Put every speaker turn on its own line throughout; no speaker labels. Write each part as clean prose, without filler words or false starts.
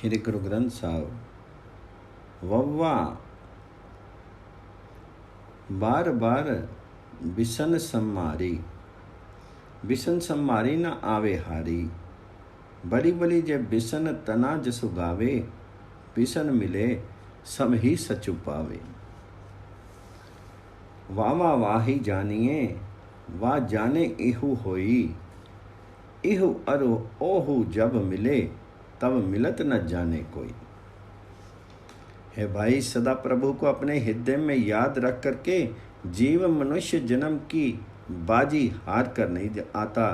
श्री गुरु ग्रंथ साहब। वव्वा बार बार बिसन सम्मारी, बिसन सम्मारी न आवे हारी। बड़ी बड़ी जे बिसन तना जसु गावे, बिसन मिले सब ही सचु पावे। वावा वाही जानिए, वा जाने इहु होई। इहु अरु ओहु जब मिले, तब मिलत न जाने कोई। है भाई, सदा प्रभु को अपने हृदय में याद रख करके जीव मनुष्य जन्म की बाजी हार कर नहीं आता।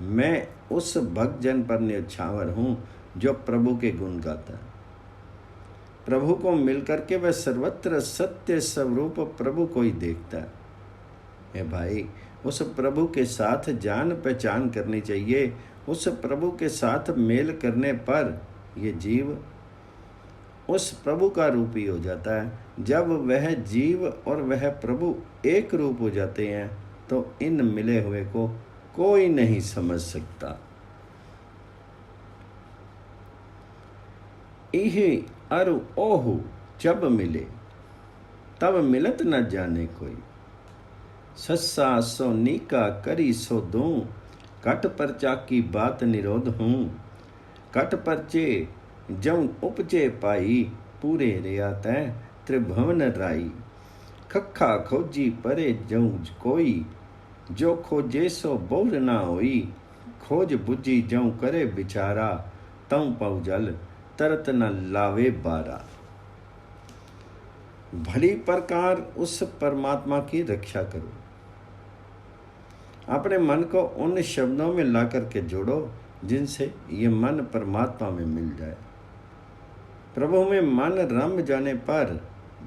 मैं उस भक्त जन पर न्यौछावर हूँ जो प्रभु के गुण गाता है। प्रभु को मिलकर के वह सर्वत्र सत्य स्वरूप प्रभु को ही देखता है। हे भाई, उस प्रभु के साथ जान पहचान करनी चाहिए। उस प्रभु के साथ मेल करने पर ये जीव उस प्रभु का रूप ही हो जाता है। जब वह जीव और वह प्रभु एक रूप हो जाते हैं तो इन मिले हुए को कोई नहीं समझ सकता। इहि अरु ओहु जब मिले, तब मिलत न जाने कोई। सस्सा सो नीका करी सो दूं, कट परचा की बात निरोध हूँ। कट परचे जऊं उपजे पाई, पूरे रिया तै त्रिभुवन राई। खखा खोजी परे जऊं कोई, जो खोजे सो बोर ना होई। खोज बुझी जऊं करे बिचारा, तऊं पऊ जल तरत न लावे बारा। भली प्रकार उस परमात्मा की रक्षा करो। अपने मन को उन शब्दों में ला करके जोड़ो जिनसे ये मन परमात्मा में मिल जाए। प्रभु में मन रम जाने पर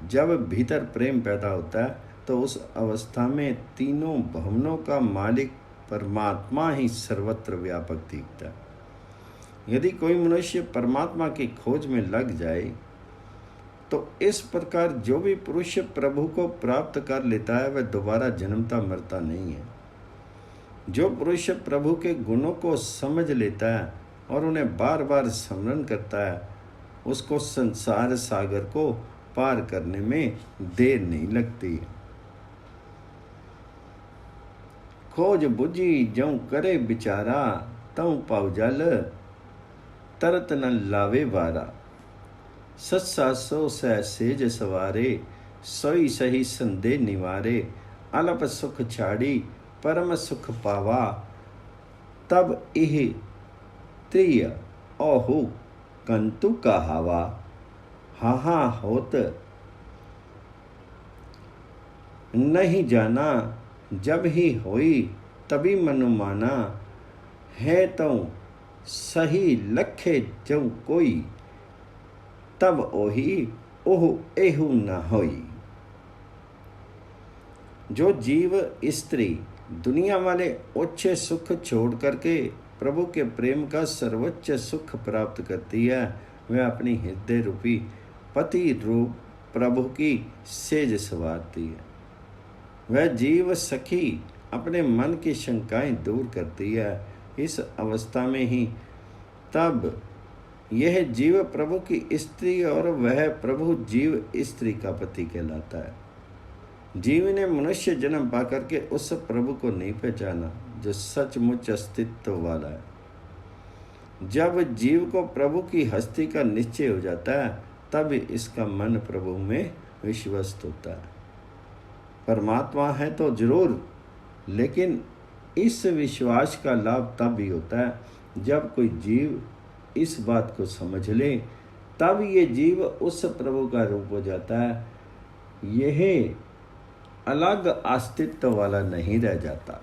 जब भीतर प्रेम पैदा होता है तो उस अवस्था में तीनों भवनों का मालिक परमात्मा ही सर्वत्र व्यापक दिखता है। यदि कोई मनुष्य परमात्मा की खोज में लग जाए तो इस प्रकार जो भी पुरुष प्रभु को प्राप्त कर लेता है वह दोबारा जन्मता मरता नहीं है। जो पुरुष प्रभु के गुणों को समझ लेता है और उन्हें बार बार स्मरण करता है, उसको संसार सागर को पार करने में देर नहीं लगती। खोज बुझी जऊं करे बिचारा, तऊं पाऊ जल तरत न लावे बारा। सत्सा सो सह सेज सवारे, सोई सही संदेह निवारे। अलप सुख छाड़ी परम सुख पावा, तब इह त्रिय ओहु कंतु कहावा। हाहा होत नहीं जाना, जब ही होई तभी मनु माना। है तो सही लखे जऊ कोई, तब ओही ओहु एहु न होई। जो जीव स्त्री दुनिया वाले ओछे सुख छोड़ करके प्रभु के प्रेम का सर्वोच्च सुख प्राप्त करती है, वह अपनी हृदय रूपी पति रूप प्रभु की सेज संवारती है। वह जीव सखी अपने मन की शंकाएं दूर करती है। इस अवस्था में ही तब यह जीव प्रभु की स्त्री और वह प्रभु जीव स्त्री का पति कहलाता है। जीव ने मनुष्य जन्म पाकर के उस प्रभु को नहीं पहचाना जो सचमुच अस्तित्व वाला है। जब जीव को प्रभु की हस्ती का निश्चय हो जाता है तब इसका मन प्रभु में विश्वस्त होता है। परमात्मा है तो जरूर, लेकिन इस विश्वास का लाभ तब भी होता है जब कोई जीव इस बात को समझ ले, तब ये जीव उस प्रभु का रूप हो जाता है। यह अलग अस्तित्व वाला नहीं रह जाता।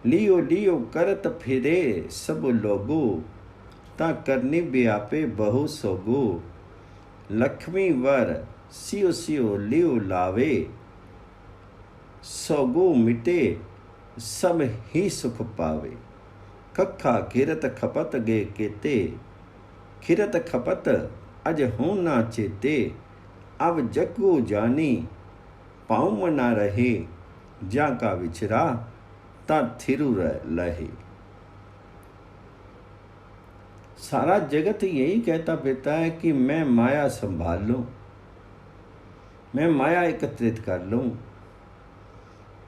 लियो लियो करत फिरे सब लोगो, ता करनी व्यापे बहु सोगो। लक्ष्मी वर सियो सियो लियो लावे, सोगो मिटे सब ही सुख पावे। खखा खिरत खपत गे केते, खिरत खपत अज हूँ ना चेते। अब जगो जानी पाँव ना रहे, जा का विचरा ता थिरु लहे। सारा जगत यही कहता फिरता है कि मैं माया संभाल लूं, मैं माया एकत्रित कर लूं।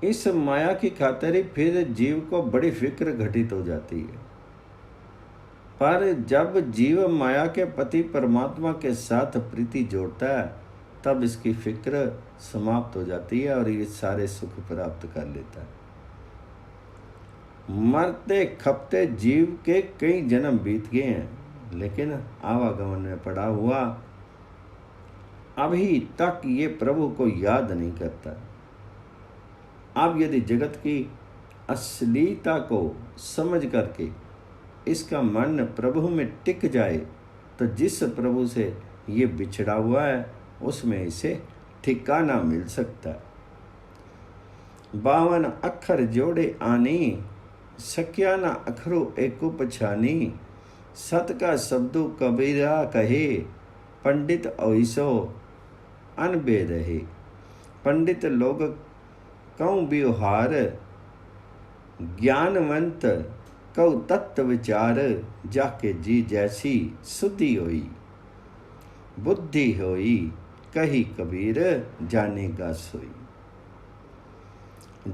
इस माया की खातिर ही फिर जीव को बड़ी फिक्र घटित हो जाती है। पर जब जीव माया के पति परमात्मा के साथ प्रीति जोड़ता है, तब इसकी फिक्र समाप्त हो जाती है और ये सारे सुख प्राप्त कर लेता है। मरते खपते जीव के कई जन्म बीत गए हैं, लेकिन आवागमन में पड़ा हुआ अभी तक ये प्रभु को याद नहीं करता। अब यदि जगत की असलीता को समझ करके इसका मन प्रभु में टिक जाए, तो जिस प्रभु से ये बिछड़ा हुआ है उसमें इसे ठिकाना मिल सकता है। 52 अक्षर जोड़े आनी, सख्या ना अखरो एको पछानी। सत का शब्दों कबीरा कहे, पंडित ऐसो अनबे रहे। पंडित लोग कऊँ व्यवहार, ज्ञानवंत कऊ तत्व विचार। जाके जी जैसी शुद्धि होई, बुद्धि होई कही कबीर जानेगा सोई।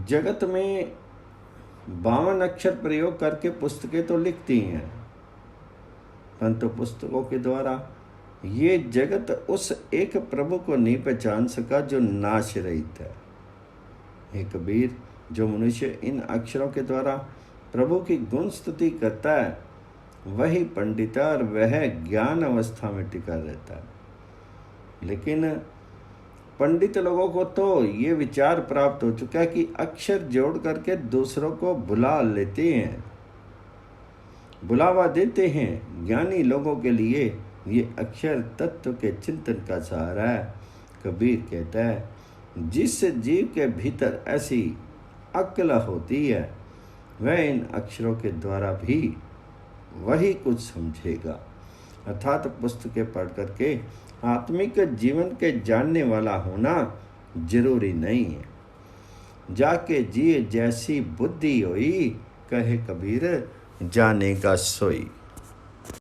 जगत में 52 अक्षर प्रयोग करके पुस्तकें तो लिखती हैं, परंतु पुस्तकों के द्वारा ये जगत उस एक प्रभु को नहीं पहचान सका जो नाश रहित है। हे कबीर, जो मनुष्य इन अक्षरों के द्वारा प्रभु की गुण स्तुति करता है, वही पंडित और वह ज्ञान अवस्था में टिका रहता है। लेकिन पंडित लोगों को तो ये विचार प्राप्त हो चुका है कि अक्षर जोड़ करके दूसरों को बुला लेते हैं, बुलावा देते हैं। ज्ञानी लोगों के लिए ये अक्षर तत्व के चिंतन का सहारा है। कबीर कहता है, जिस जीव के भीतर ऐसी अक्ल होती है, वह इन अक्षरों के द्वारा भी वही कुछ समझेगा। अर्थात पुस्तकें पढ़ करके आत्मिक जीवन के जानने वाला होना जरूरी नहीं है। जाके जिए जैसी बुद्धि होई, कहे कबीर जानेगा सोई।